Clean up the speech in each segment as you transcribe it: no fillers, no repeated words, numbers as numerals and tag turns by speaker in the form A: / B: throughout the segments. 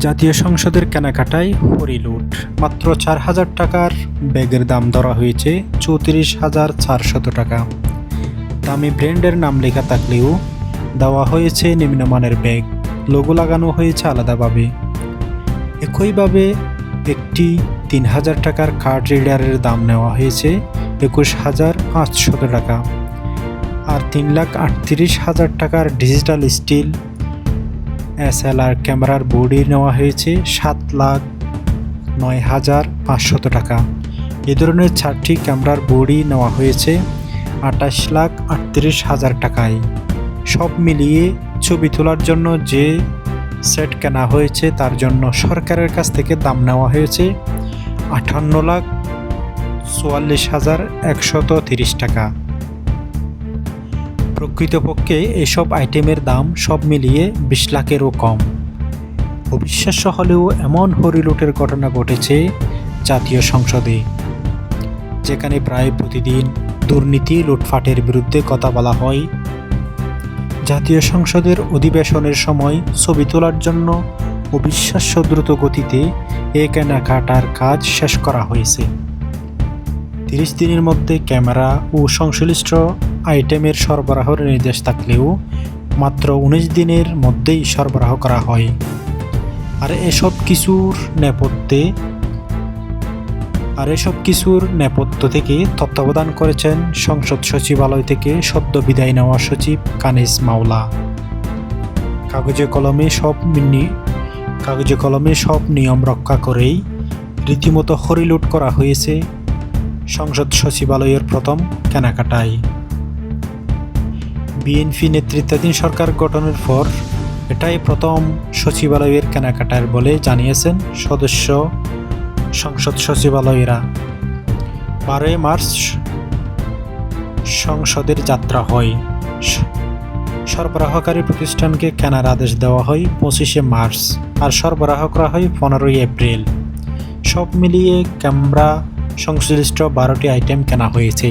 A: জাতীয় সংসদের কেনাকাটায় হরিলুট। মাত্র 4,000 টাকার ব্যাগের দাম ধরা হয়েছে 34,400 টাকা। দামি ব্র্যান্ডের নাম লেখা থাকলেও দেওয়া হয়েছে নিম্নমানের ব্যাগ, লোগো লাগানো হয়েছে আলাদাভাবে। একইভাবে একটি 3,000 টাকার কার্ড রিডারের দাম নেওয়া হয়েছে 21,500 টাকা। আর 3,38,000 টাকার ডিজিটাল স্টিল SLR ক্যামেরার বডি নেওয়া হয়েছে 7,09,500 টাকা। এ ধরনের 4টি ক্যামেরার বডি নেওয়া হয়েছে 28,38,000 টাকায়। সব মিলিয়ে ছবি তোলার জন্য যে সেট কেনা হয়েছে তার জন্য সরকারের কাছ থেকে দাম নেওয়া হয়েছে 58,44,130 টাকা। প্রকৃতপক্ষে এসব আইটেমের দাম সব মিলিয়ে 20 লাখেরও কম। অবিশ্বাস্য হলেও এমন হরিলুটের ঘটনা ঘটেছে জাতীয় সংসদে, যেখানে প্রায় প্রতিদিন দুর্নীতি লুটপাটের বিরুদ্ধে কথা বলা হয়। জাতীয় সংসদের অধিবেশনের সময় ছবি তোলার জন্য অবিশ্বাস্য দ্রুত গতিতে এ কেনাকাটার কাজ শেষ করা হয়েছে। 30 দিনের মধ্যে ক্যামেরা ও সংশ্লিষ্ট আইটেমের সরবরাহের নির্দেশ থাকলেও মাত্র 19 দিনের মধ্যেই সরবরাহ করা হয়। আর এসব কিছুর নেপথ্য থেকে তত্ত্বাবধান করেছেন সংসদ সচিবালয় থেকে সদ্য বিদায় নেওয়া সচিব কানিজ মাওলা। কাগজে কলমে সব নিয়ম রক্ষা করেই রীতিমতো হরিলুট করা হয়েছে সংসদ সচিবালয়ের প্রথম কেনাকাটায়। বিএনপি নেতৃত্বাধীন সরকার গঠনের পর এটাই প্রথম সচিবালয়ের কেনাকাটার বলে জানিয়েছেন সংসদ সচিবালয়েরা। 12 মার্চ সংসদের যাত্রা হয়। সরবরাহকারী প্রতিষ্ঠানকে কেনার আদেশ দেওয়া হয় 25 মার্চ, আর সরবরাহ করা হয় 15 এপ্রিল। সব মিলিয়ে ক্যামেরা সংশ্লিষ্ট 12টি আইটেম কেনা হয়েছে।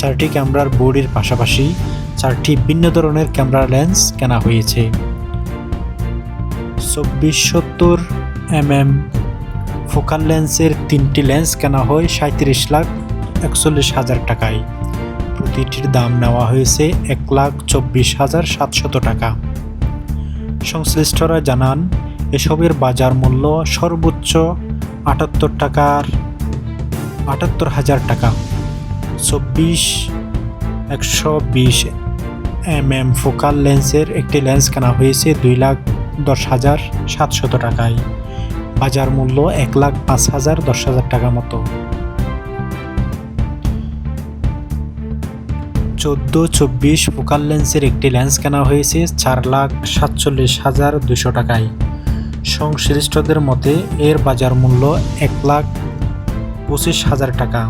A: 4টি ক্যামেরার বডির পাশাপাশি 4টি ভিন্ন ধরনের ক্যামেরা লেন্স কেনা হয়েছে। 2470 mm ফোকাল লেন্সের 3টি লেন্স কেনা হয় 37,41,000 টাকায়। প্রতিটির দাম নেওয়া হয়েছে 1,24,700 টাকা। সংশ্লিষ্টরা জানান, এসবের বাজার মূল্য সর্বোচ্চ 78,000 টাকা। 120 mm ফোকাল লেন্সের একটি লেন্স কেনা হয়েছে 2,10,700 টাকায়। বাজার মূল্য 1,05,000 টাকা মতো। 14-24 ফোকাল লেন্সের একটি লেন্স কেনা হয়েছে 4,47,200 টাকায়। সংশ্লিষ্টদের মতে এর বাজার মূল্য 1,25,000 টাকা।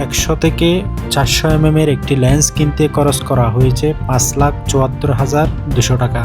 A: 100 থেকে 400 mm একটি লেন্স কিনতে খরচ করা হয়েছে 5,74,200 টাকা।